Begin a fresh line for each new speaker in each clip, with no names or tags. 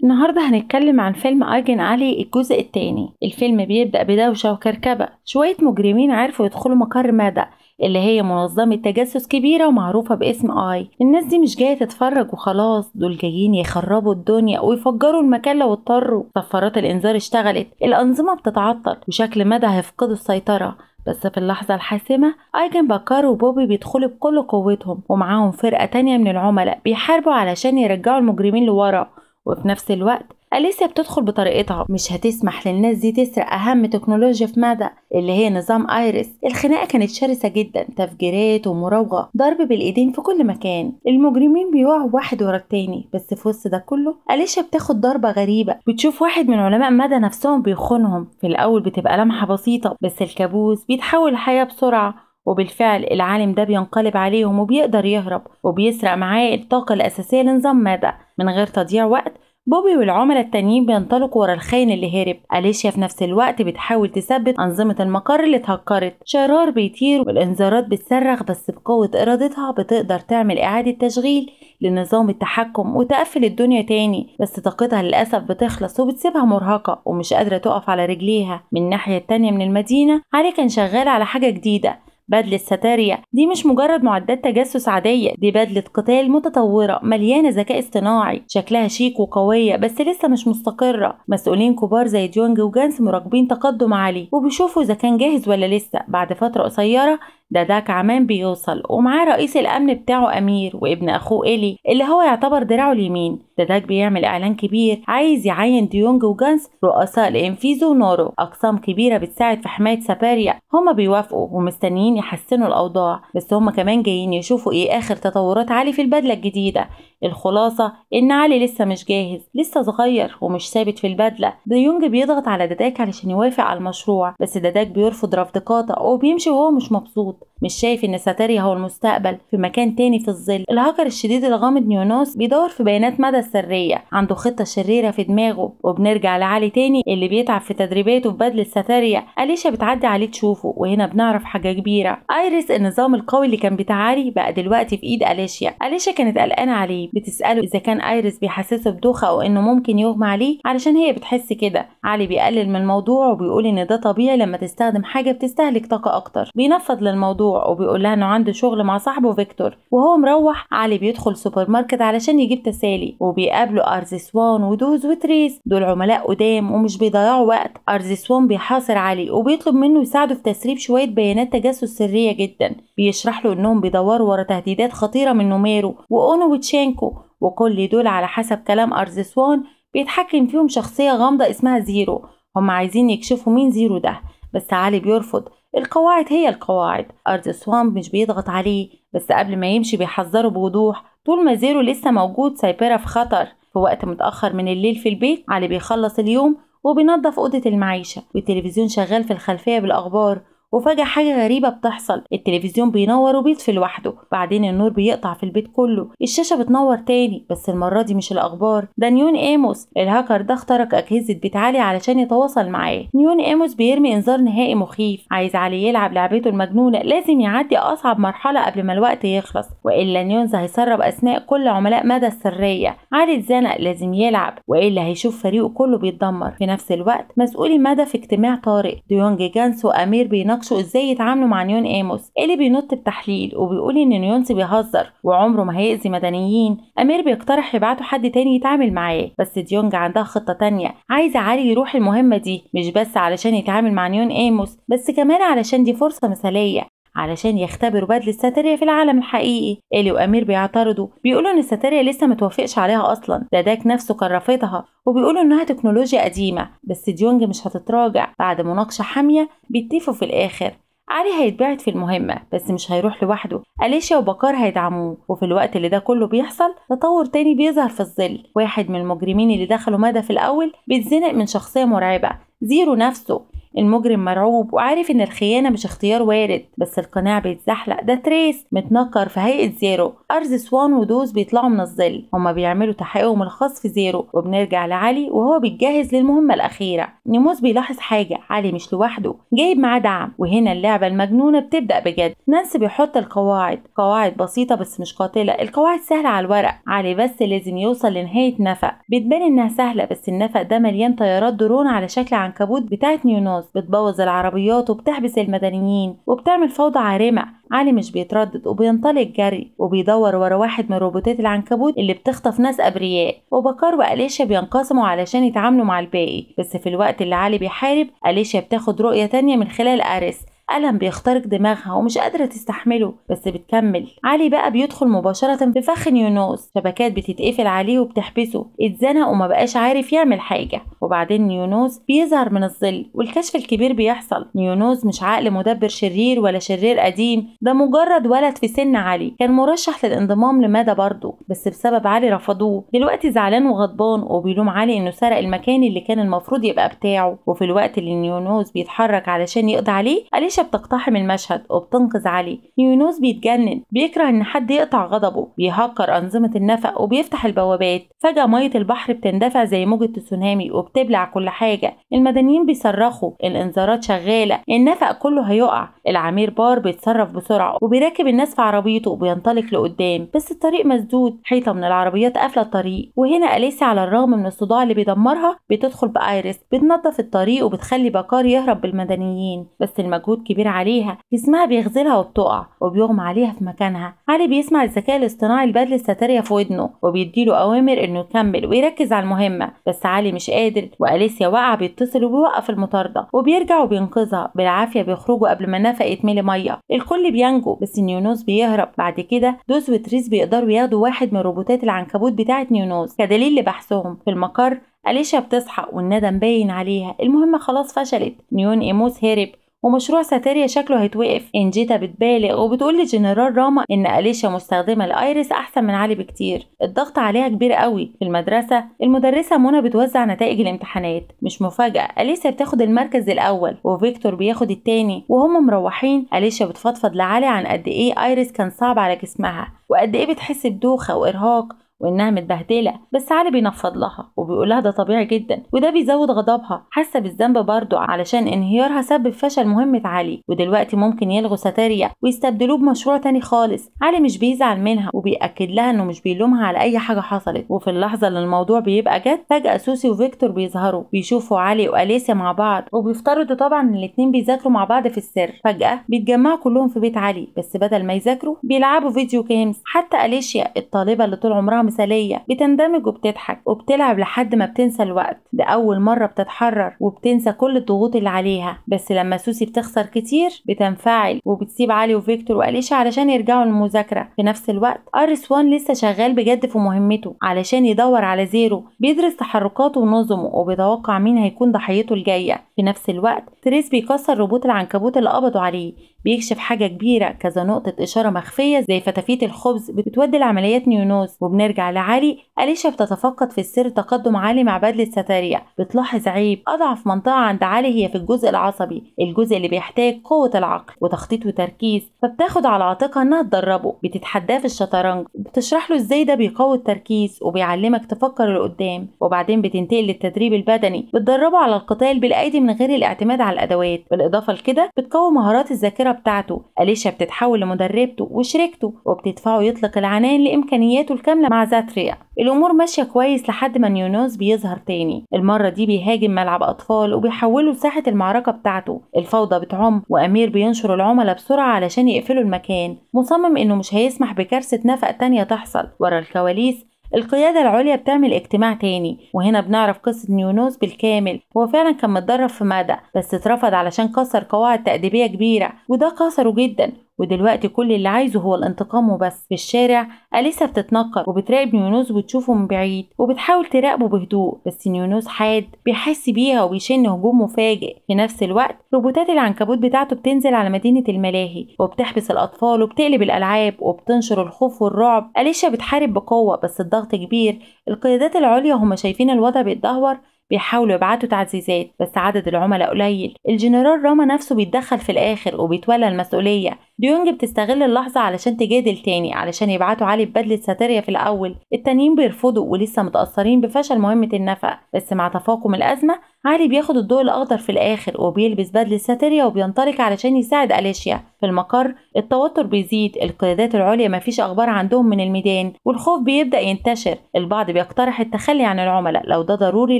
النهاردة هنتكلم عن فيلم أيجن علي الجزء التاني. الفيلم بيبدأ بدوشة وكركبة، شوية مجرمين عرفوا يدخلوا مقر مادا اللي هي منظمة تجسس كبيرة ومعروفة باسم آي. الناس دي مش جاية تتفرج وخلاص، دول جايين يخربوا الدنيا ويفجروا المكان لو اضطروا. صفارات الإنذار اشتغلت، الأنظمة بتتعطل وشكل مادا هيفقدوا السيطرة. بس في اللحظة الحاسمة أيجن بكار وبوبي بيدخلوا بكل قوتهم، ومعاهم فرقة تانية من العملاء بيحاربوا علشان يرجعوا المجرمين لورا. وفي نفس الوقت أليسيا بتدخل بطريقتها، مش هتسمح للناس دي تسرق أهم تكنولوجيا في مادا اللي هي نظام ايريس. الخناقة كانت شرسة جدا، تفجيرات ومراوغة، ضرب بالإيدين في كل مكان. المجرمين بيقعوا واحد ورا التاني، بس في وسط ده كله أليسيا بتاخد ضربة غريبة، بتشوف واحد من علماء مادا نفسهم بيخونهم. في الأول بتبقى لمحة بسيطة، بس الكابوس بيتحول لحياة بسرعة. وبالفعل العالم ده بينقلب عليهم وبيقدر يهرب، وبيسرق معاه الطاقة الأساسية لنظام مادا. من غير تضييع وقت بوبي والعملاء التانيين بينطلقوا ورا الخاين اللي هرب. أليسيا في نفس الوقت بتحاول تثبت أنظمة المقر اللي اتهكرت. شرار بيطير والإنذارات بتصرخ، بس بقوة إرادتها بتقدر تعمل إعادة تشغيل لنظام التحكم وتقفل الدنيا تاني. بس طاقتها للأسف بتخلص وبتسيبها مرهقة ومش قادرة تقف على رجليها. من الناحية التانية من المدينة علي كان شغال على حاجة جديدة، بدلة ساتاريا. دي مش مجرد معدات تجسس عادية، دي بدلة قتال متطورة مليانة ذكاء اصطناعي. شكلها شيك وقوية بس لسه مش مستقرة. مسؤولين كبار زي ديونج وجانس مراقبين تقدم علي وبيشوفوا إذا كان جاهز ولا لسه. بعد فترة قصيرة داك عمان بيوصل، ومعاه رئيس الأمن بتاعه أمير وابن أخوه إيلي اللي هو يعتبر دراعه اليمين. داك بيعمل إعلان كبير، عايز يعين ديونج وجانس رؤساء لإنفيزو ونورو، أقسام كبيرة بتساعد في حماية ساباريا. هما بيوافقوا ومستنيين يحسنوا الأوضاع، بس هما كمان جايين يشوفوا إيه آخر تطورات علي في البدلة الجديدة. الخلاصة إن علي لسه مش جاهز، لسه صغير ومش ثابت في البدلة. ديونج بيضغط على داك علشان يوافق على المشروع، بس داك بيرفض رفض قاطع وبيمشي وهو مش مبسوط. مش شايف ان ساتاريا هو المستقبل. في مكان تاني في الظل الهاكر الشديد الغامض نيونوس بيدور في بيانات مدى السرية، عنده خطة شريرة في دماغه. وبنرجع لعلي تاني اللي بيتعب في تدريباته في بدلة ساتاريا. أليشا بتعدي عليه تشوفه، وهنا بنعرف حاجة كبيرة. ايريس النظام القوي اللي كان بتاع علي بقى دلوقتي في ايد أليشا. أليشا كانت قلقانة عليه، بتسأله اذا كان ايريس بيحسسه بدوخة او انه ممكن يغمى عليه علشان هي بتحس كده. علي بيقلل من الموضوع وبيقول ان ده طبيعي لما تستخدم حاجة بتستهلك طاقة اكتر. بينفض للموضوع وبيقول لها انه عنده شغل مع صاحبه فيكتور. وهو مروح علي بيدخل سوبر ماركت علشان يجيب تسالي، وبيقابلوا ارزسوان ودوز وتريس. دول عملاء قدام ومش بيضيعوا وقت. ارزسوان بيحاصر علي وبيطلب منه يساعده في تسريب شوية بيانات تجسس سرية جدا. بيشرح له انهم بيدوروا ورا تهديدات خطيرة من نوميرو واونو وتشينكو، وكل دول على حسب كلام ارزسوان بيتحكم فيهم شخصية غامضة اسمها زيرو. هم عايزين يكشفوا مين زيرو ده، بس علي بيرفض. القواعد هي القواعد. أرض سوام مش بيضغط عليه، بس قبل ما يمشي بيحذره بوضوح. طول ما زيرو لسه موجود سايبرا في خطر. في وقت متأخر من الليل في البيت علي بيخلص اليوم وبينظف أوضة المعيشة، والتلفزيون شغال في الخلفية بالأخبار. وفجأة حاجة غريبة بتحصل، التلفزيون بينور وبيطفي لوحده، بعدين النور بيقطع في البيت كله. الشاشة بتنور تاني، بس المرة دي مش الأخبار، ده نيون إيموس. الهاكر ده اخترق أجهزة بيت علي علشان يتواصل معاه. نيون إيموس بيرمي إنذار نهائي مخيف، عايز علي يلعب لعبته المجنونة، لازم يعدي أصعب مرحلة قبل ما الوقت يخلص، وإلا نيونز هيسرب أسماء كل عملاء مدى السرية. علي اتزنق، لازم يلعب وإلا هيشوف فريقه كله بيتدمر. في نفس الوقت مسؤولي مدى في اجتماع طارئ، ديونج جانس وأمير بيناقشوا ازاي يتعاملوا مع نيون ايموس. اللي بينط بتحليل وبيقول ان نيونس بيهزر وعمره ما هيأذي مدنيين. امير بيقترح يبعتوا حد تاني يتعامل معاه، بس ديونج عندها خطة تانية، عايزة علي يروح المهمة دي مش بس علشان يتعامل مع نيون ايموس، بس كمان علشان دي فرصة مثالية علشان يختبروا بدلة ساتاريا في العالم الحقيقي. إلي وأمير بيعترضوا، بيقولوا إن ساتاريا لسه متوافقش عليها أصلا، داك نفسه كان رافضها وبيقولوا إنها تكنولوجيا قديمة. بس ديونج مش هتتراجع. بعد مناقشة حامية بيتفقوا في الآخر علي هيتبعت في المهمة، بس مش هيروح لوحده، أليشا وبكار هيدعموه. وفي الوقت اللي ده كله بيحصل تطور تاني بيظهر في الظل. واحد من المجرمين اللي دخلوا مدى في الأول بيتزنق من شخصية مرعبة، زيرو نفسه. المجرم مرعوب وعارف ان الخيانة مش اختيار وارد، بس القناع بيتزحلق. ده تريس متنكر في هيئة زيرو. أرز سوان ودوز بيطلعوا من الظل، هما بيعملوا تحقيقهم الخاص في زيرو. وبنرجع لعلي وهو بيتجهز للمهمة الأخيرة. نيموس بيلاحظ حاجة، علي مش لوحده، جايب معاه دعم. وهنا اللعبة المجنونة بتبدأ بجد. نانسي بيحط القواعد، قواعد بسيطة بس مش قاتلة. القواعد سهلة على الورق، علي بس لازم يوصل لنهاية نفق. بتبان انها سهلة، بس النفق ده مليان طيارات درون على شكل عنكبوت بتاعت نيونوس، بتبوظ العربيات وبتحبس المدنيين وبتعمل فوضى عارمة. علي مش بيتردد وبينطلق جري وبيدور ورا واحد من روبوتات العنكبوت اللي بتخطف ناس أبرياء. وبكار وأليشيا بينقسموا علشان يتعاملوا مع الباقي، بس في الوقت اللي علي بيحارب، أليشيا بتاخد رؤية تانية من خلال أريس. ألم بيخترق دماغها ومش قادرة تستحمله، بس بتكمل. علي بقى بيدخل مباشرة في فخ نيونوس، شبكات بتتقفل عليه وبتحبسه. اتزنق وما بقاش عارف يعمل حاجة. وبعدين نيونوس بيظهر من الظل والكشف الكبير بيحصل. نيونوس مش عقل مدبر شرير ولا شرير قديم، ده مجرد ولد في سن علي كان مرشح للانضمام لمادا برضه، بس بسبب علي رفضوه. دلوقتي زعلان وغضبان وبيلوم علي انه سرق المكان اللي كان المفروض يبقى بتاعه. وفي الوقت اللي نيونوس بيتحرك علشان يقضي عليه، أليشيا بتقتحم المشهد وبتنقذ علي. نيونوس بيتجنن، بيكره ان حد يقطع غضبه، بيهكر انظمه النفق وبيفتح البوابات. فجاه ميه البحر بتندفع زي موجه تسونامي وبتبلع كل حاجه. المدنيين بيصرخوا، الانذارات شغاله، النفق كله هيقع. العمير بار بيتصرف بسرعه وبيركب الناس في عربيته وبينطلق لقدام، بس الطريق مسدود، حيطه من العربيات قافله الطريق. وهنا أليسيا على الرغم من الصداع اللي بيدمرها بتدخل بآيريس، بتنظف الطريق وبتخلي بكار يهرب بالمدنيين، بس المجهود كبير عليها. جسمها بيغزلها وبتقع وبيغمى عليها في مكانها. علي بيسمع الذكاء الاصطناعي البدل الستارية في ودنه وبيديله أوامر إنه يكمل ويركز على المهمة، بس علي مش قادر. وأليسيا واقعة، بيتصل وبيوقف المطاردة وبيرجع وبينقذها بالعافية. بيخرجوا قبل ما النفق يتملي مية. الكل بينجو بس نيونوس بيهرب. بعد كده دوز وتريس بيقدروا ياخدوا واحد من روبوتات العنكبوت بتاعة نيونوس كدليل لبحثهم. في المقر أليشيا بتصحى والندم باين عليها، المهمة خلاص فشلت. نيون إيموس هرب ومشروع ساتيريا شكله هيتوقف. انجيتا بتبالغ وبتقول لجنرال راما ان أليشيا مستخدمه الايريس احسن من علي بكتير. الضغط عليها كبير قوي. في المدرسه المدرسه منى بتوزع نتائج الامتحانات. مش مفاجاه، أليسيا بتاخد المركز الاول وفيكتور بياخد التاني. وهم مروحين أليشيا بتفضفض لعلي عن قد ايه ايريس كان صعب على جسمها وقد ايه بتحس بدوخه وارهاق وانها متبهدله، بس علي بينفض لها وبيقول لها ده طبيعي جدا، وده بيزود غضبها. حاسه بالذنب برضه علشان انهيارها سبب فشل مهمه علي، ودلوقتي ممكن يلغوا ساتيريا ويستبدلوه بمشروع تاني خالص. علي مش بيزعل منها وبيأكد لها انه مش بيلومها على اي حاجه حصلت. وفي اللحظه اللي الموضوع بيبقى جد، فجاه سوسي وفيكتور بيظهروا، بيشوفوا علي وأليسيا مع بعض وبيفترضوا طبعا ان الاتنين بيذاكروا مع بعض في السر. فجاه بيتجمعوا كلهم في بيت علي، بس بدل ما يذاكروا بيلعبوا فيديو جيمز. حتى أليشيا الطالبه اللي طول عمرها مثالية بتندمج وبتضحك وبتلعب لحد ما بتنسى الوقت. ده أول مرة بتتحرر وبتنسى كل الضغوط اللي عليها. بس لما سوسي بتخسر كتير بتنفعل وبتسيب علي وفيكتور وأليشا علشان يرجعوا للمذاكرة. في نفس الوقت أريس وان لسه شغال بجد في مهمته علشان يدور على زيرو، بيدرس تحركاته ونظمه وبيتوقع مين هيكون ضحيته الجاية. في نفس الوقت تريس بيكسر روبوت العنكبوت اللي قبضوا عليه، بيكشف حاجة كبيرة، كذا نقطة إشارة مخفية زي فتافيت الخبز بتودي لعمليات نيونوس. وبنرجع لعلي. أليشيا بتتفقد في السر تقدم علي مع بدلة ساتيريا، بتلاحظ عيب. أضعف منطقة عند علي هي في الجزء العصبي، الجزء اللي بيحتاج قوة العقل وتخطيط وتركيز، فبتاخد على عاتقها إنها تدربه. بتتحداه في الشطرنج، بتشرح له إزاي ده بيقوي التركيز وبيعلمك تفكر لقدام. وبعدين بتنتقل للتدريب البدني، بتدربه على القتال بالأيدي من غير الاعتماد على الأدوات. بالإضافة لكده بتقوي مهارات الذاكرة بتاعته. أليشيا بتتحول لمدربته وشريكته وبتدفعه يطلق العنان لإمكانياته الكاملة مع زاتريا. الأمور ماشية كويس لحد ما نيونوس بيظهر تاني. المرة دي بيهاجم ملعب أطفال وبيحوله لساحة المعركة بتاعته. الفوضى بتعم وأمير بينشر العملاء بسرعة علشان يقفلوا المكان، مصمم إنه مش هيسمح بكارثة نفق تانية تحصل. ورا الكواليس القيادة العليا بتعمل اجتماع تاني، وهنا بنعرف قصة نيونوس بالكامل. هو فعلا كان متدرب في مادا بس اترفض علشان كسر قواعد تأديبية كبيرة، وده كسره جدا. ودلوقتي كل اللي عايزه هو الانتقام وبس. في الشارع أليسا بتتنكر وبتراقب نيونوس وبتشوفه من بعيد وبتحاول تراقبه بهدوء، بس نيونوس حاد بيحس بيها وبيشن هجوم مفاجئ. في نفس الوقت روبوتات العنكبوت بتاعته بتنزل على مدينة الملاهي وبتحبس الأطفال وبتقلب الألعاب وبتنشر الخوف والرعب. أليشا بتحارب بقوة بس الضغط كبير. القيادات العليا هم شايفين الوضع بيتدهور بيحاولوا يبعتوا تعزيزات بس عدد العملاء قليل. الجنرال راما نفسه بيتدخل في الآخر وبيتولى المسؤولية. ديونج بتستغل اللحظة علشان تجادل تاني علشان يبعتوا علي ببدلة ساتيريا في الأول. التانيين بيرفضوا ولسه متأثرين بفشل مهمة النفق، بس مع تفاقم الأزمة علي بياخد الضوء الأخضر في الآخر وبيلبس بدلة ساتيريا وبينطلق علشان يساعد أليشيا. في المقر التوتر بيزيد، القيادات العليا مفيش أخبار عندهم من الميدان والخوف بيبدأ ينتشر. البعض بيقترح التخلي عن العملاء لو ده ضروري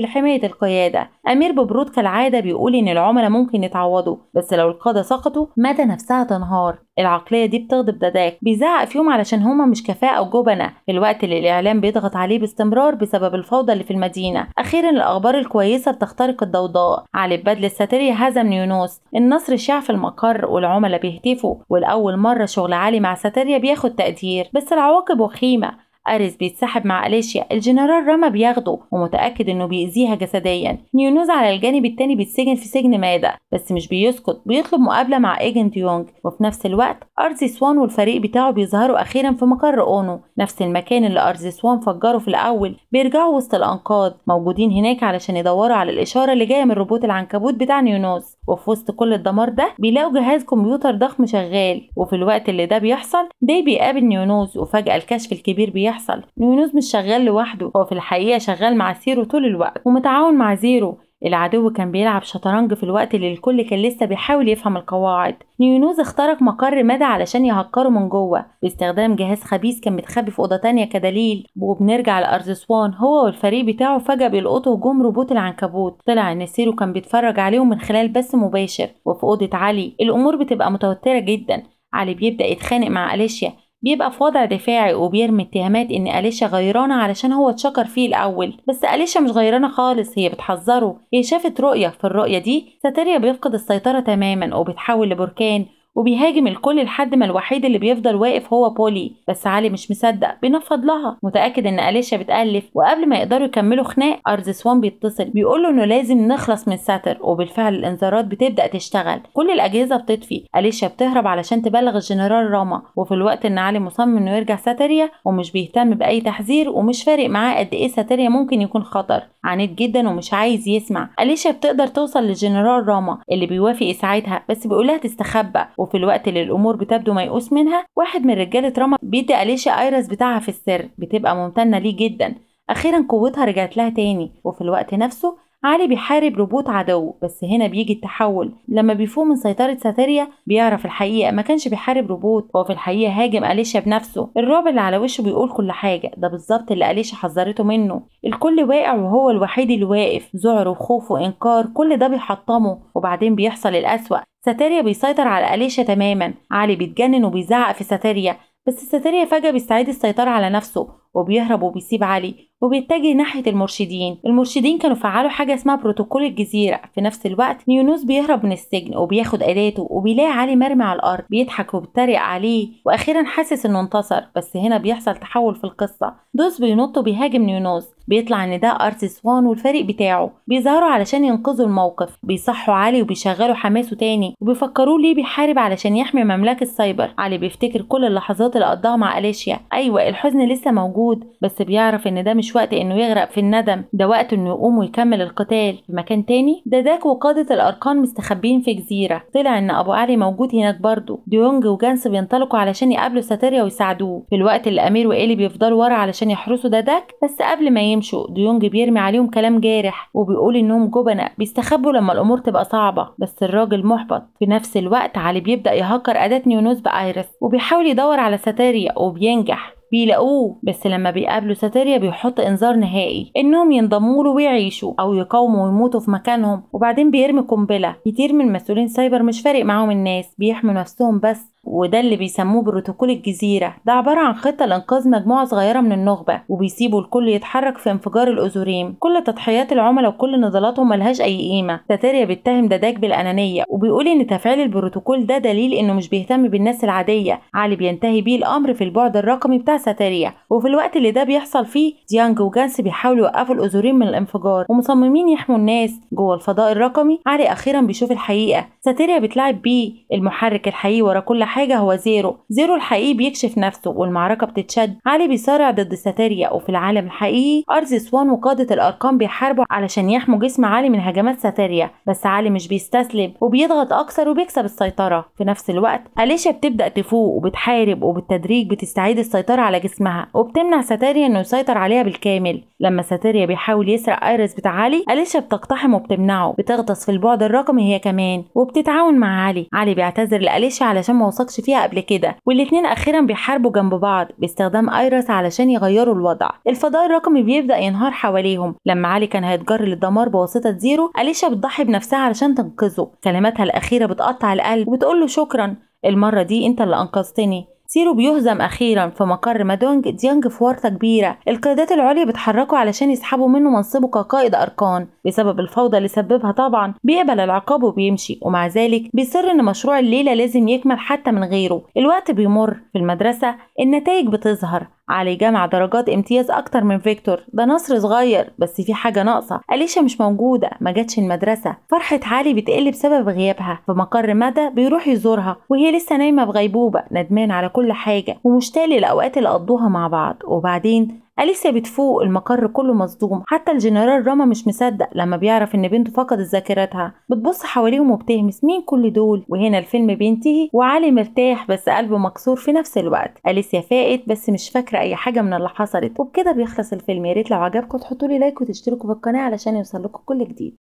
لحماية القيادة. أمير ببرود كالعادة بيقول إن العملاء ممكن يتعوضوا بس لو القادة سقطوا مدى نفسها تنهار. العقلية دي بتغضب داداك، بيزعق فيهم علشان هما مش كفاءة أو جبنة في الوقت اللي الإعلام بيضغط عليه باستمرار بسبب الفوضى اللي في المدينة. أخيرا الأخبار الكويسة بتخترق الضوضاء. علي ببدلة ساتيريا هزم نيونوس، النصر شاع في المقر والعملاء بيهتفوا، والأول مرة شغل علي مع ساتيريا بياخد تقدير. بس العواقب وخيمة. أريس بيتسحب مع أليشيا، الجنرال راما بياخده ومتأكد إنه بيأذيها جسديا. نيونوز على الجانب التاني بيتسجن في سجن مادا بس مش بيسكت، بيطلب مقابلة مع ايجن ديونج. وفي نفس الوقت أرزي سوان والفريق بتاعه بيظهروا أخيرا في مقر أونو، نفس المكان اللي أرزي سوان فجره في الأول. بيرجعوا وسط الأنقاض، موجودين هناك علشان يدوروا على الإشارة اللي جاية من روبوت العنكبوت بتاع نيونوز. وفي وسط كل الدمار ده بيلاقوا جهاز كمبيوتر ضخم شغال. وفي الوقت اللي ده بيحصل داي بيقابل نيونوز وفجأة الكشف الكبير بيحصل. نيونوز مش شغال لوحده، هو في الحقيقة شغال مع زيرو طول الوقت ومتعاون مع زيرو. العدو كان بيلعب شطرنج في الوقت اللي الكل كان لسه بيحاول يفهم القواعد. نيونوز اخترق مقر مادا علشان يهكره من جوه باستخدام جهاز خبيث كان متخبي في أوضة تانية كدليل. وبنرجع لأرزسوان، هو والفريق بتاعه فجأة بيلقطوا هجوم روبوت العنكبوت. طلع ان سيرو كان بيتفرج عليهم من خلال بث مباشر. وفي أوضة علي الأمور بتبقى متوترة جدا. علي بيبدأ يتخانق مع أليشيا، بيبقى في وضع دفاعي وبيرمي اتهامات ان أليشيا غيرانة علشان هو اتشكر فيه الأول. بس أليشيا مش غيرانة خالص، هي بتحذره. هي شافت رؤية، في الرؤية دي ساتيريا بيفقد السيطرة تماما وبيتحول لبركان وبيهاجم الكل لحد ما الوحيد اللي بيفضل واقف هو بولي. بس علي مش مصدق، بينفض لها متأكد ان أليشيا بتألف. وقبل ما يقدروا يكملوا خناق أرزسوان بيتصل بيقوله انه لازم نخلص من ساتر. وبالفعل الانذارات بتبدأ تشتغل، كل الأجهزة بتطفي. أليشيا بتهرب علشان تبلغ الجنرال راما. وفي الوقت ان علي مصمم انه يرجع ساتيريا ومش بيهتم بأي تحذير ومش فارق معاه قد ايه ساتيريا ممكن يكون خطر، عنيد جدا ومش عايز يسمع. أليشيا بتقدر توصل للجنرال راما اللي بيوافق يساعدها بس بيقولها تستخبى. وفي الوقت اللي الامور بتبدو ميؤوس منها، واحد من رجاله راما بيدي أليشيا ايرس بتاعها في السر، بتبقى ممتنه ليه جدا. اخيرا قوتها رجعت لها تاني. وفي الوقت نفسه علي بيحارب روبوت عدو، بس هنا بيجي التحول. لما بيفوق من سيطرة ساتيريا بيعرف الحقيقة، ما كانش بيحارب روبوت، هو في الحقيقة هاجم أليشيا بنفسه. الرعب اللي على وشه بيقول كل حاجة، ده بالظبط اللي أليشيا حذرته منه. الكل واقع وهو الوحيد اللي واقف، ذعر وخوف وإنكار كل ده بيحطمه. وبعدين بيحصل الأسوأ، ساتيريا بيسيطر على أليشيا تماما. علي بيتجنن وبيزعق في ساتيريا، بس ساتيريا فجأة بيستعيد السيطرة على نفسه وبيهرب وبيسيب علي وبيتجه ناحية المرشدين. المرشدين كانوا فعلوا حاجة اسمها بروتوكول الجزيرة. في نفس الوقت نيونوس بيهرب من السجن وبياخد أداته وبيلاقي علي مرمي على الأرض، بيضحك وبيتريق عليه وأخيرا حاسس إنه انتصر. بس هنا بيحصل تحول في القصة، دوس بينط وبيهاجم نيونوس. بيطلع إن ده أرزي سوان والفريق بتاعه بيظهروا علشان ينقذوا الموقف، بيصحوا علي وبيشغلوا حماسه تاني وبيفكروه ليه بيحارب علشان يحمي مملكة السايبر. علي بيفتكر كل اللحظات اللي قضاها مع أليشيا. أيوة الحزن لسه موجود، بس بيعرف إن ده مش وقت إنه يغرق في الندم، ده وقت إنه يقوم ويكمل القتال. في مكان تاني داداك وقادة الأركان مستخبين في جزيرة، طلع إن أبو علي موجود هناك برضه. ديونج وجانس بينطلقوا علشان يقابلوا ساتيريا ويساعدوه، في الوقت اللي أمير وإيلي بيفضلوا ورا علشان يحرسوا داداك. بس قبل ما يمشوا ديونج بيرمي عليهم كلام جارح وبيقول إنهم جبنة بيستخبوا لما الأمور تبقى صعبة. بس الراجل محبط. في نفس الوقت علي بيبدأ يهكر أداة نيونوس بآيرس وبيحاول يدور على ساتيريا وبينجح، بيلاقوه. بس لما بيقابلوا ساتيريا بيحط انذار نهائي انهم ينضموا له ويعيشوا او يقاوموا ويموتوا في مكانهم. وبعدين بيرمي قنبله. كتير من مسؤولين سايبر مش فارق معاهم الناس، بيحموا نفسهم بس. وده اللي بيسموه بروتوكول الجزيرة. ده عبارة عن خطة لإنقاذ مجموعة صغيرة من النخبة، وبيسيبوا الكل يتحرك في انفجار الأزوريم. كل تضحيات العملاء وكل نضالاتهم ملهاش أي قيمة. ساتيريا بيتهم داداك بالأنانية وبيقول إن تفعيل البروتوكول ده دليل إنه مش بيهتم بالناس العادية. علي بينتهي بيه الأمر في البعد الرقمي بتاع ساتيريا. وفي الوقت اللي ده بيحصل فيه ديانج وجانس بيحاولوا يوقفوا الأزوريم من الانفجار ومصممين يحموا الناس جوه الفضاء الرقمي. علي أخيرا بيشوف الحقيقة، ساتيريا بتلعب بيه، المحرك الحقيقي ورا كل حاجة حاجة هو زيرو الحقيقي بيكشف نفسه والمعركة بتتشد. علي بيصارع ضد ساتيريا، وفي العالم الحقيقي أرز سوان وقادة الأرقام بيحاربوا علشان يحموا جسم علي من هجمات ساتيريا، بس علي مش بيستسلم وبيضغط أكثر وبيكسب السيطرة. في نفس الوقت أليشا بتبدأ تفوق وبتحارب، وبالتدريج بتستعيد السيطرة على جسمها وبتمنع ساتيريا إنه يسيطر عليها بالكامل. لما ساتيريا بيحاول يسرق ايرس بتاع علي، أليشا بتقتحم وبتمنعه، بتغطس في البعد الرقمي هي كمان وبتتعاون مع علي. علي بيعتذر لأليشا علشان ما وثقش فيها قبل كده، والاتنين اخيرا بيحاربوا جنب بعض باستخدام ايرس علشان يغيروا الوضع. الفضاء الرقمي بيبدأ ينهار حواليهم. لما علي كان هيتجر للدمار بواسطة زيرو، أليشا بتضحي بنفسها علشان تنقذه. كلماتها الأخيرة بتقطع القلب وبتقول له شكرا، المرة دي انت اللي انقذتني. زيرو بيهزم أخيرا في مقر مادونج ديانج في ورطة كبيرة. القيادات العليا بيتحركوا علشان يسحبوا منه منصبه كقائد أركان. بسبب الفوضى اللي سببها طبعا بيقبل العقاب وبيمشي، ومع ذلك بيصر إن مشروع الليلة لازم يكمل حتى من غيره. الوقت بيمر في المدرسة، النتائج بتظهر. علي جمع درجات امتياز أكتر من فيكتور. ده نصر صغير بس في حاجة ناقصة، أليشا مش موجودة، ما جاتش المدرسة. فرحة علي بتقل بسبب غيابها. في مقر مدى بيروح يزورها وهي لسه نايمة بغيبوبة، ندمان على كل حاجة ومشتاق للأوقات اللي قضوها مع بعض. وبعدين أليسا بتفوق، المقر كله مصدوم، حتى الجنرال راما مش مصدق لما بيعرف إن بنته فقدت ذاكرتها. بتبص حواليهم وبتهمس مين كل دول. وهنا الفيلم بينتهي وعلي مرتاح بس قلبه مكسور في نفس الوقت. أليسا فاقت بس مش فاكرة أي حاجة من اللي حصلت. وبكده بيخلص الفيلم. يا ريت لو عجبكم تحطوا لي لايك وتشتركوا في القناة علشان يوصلكوا كل جديد.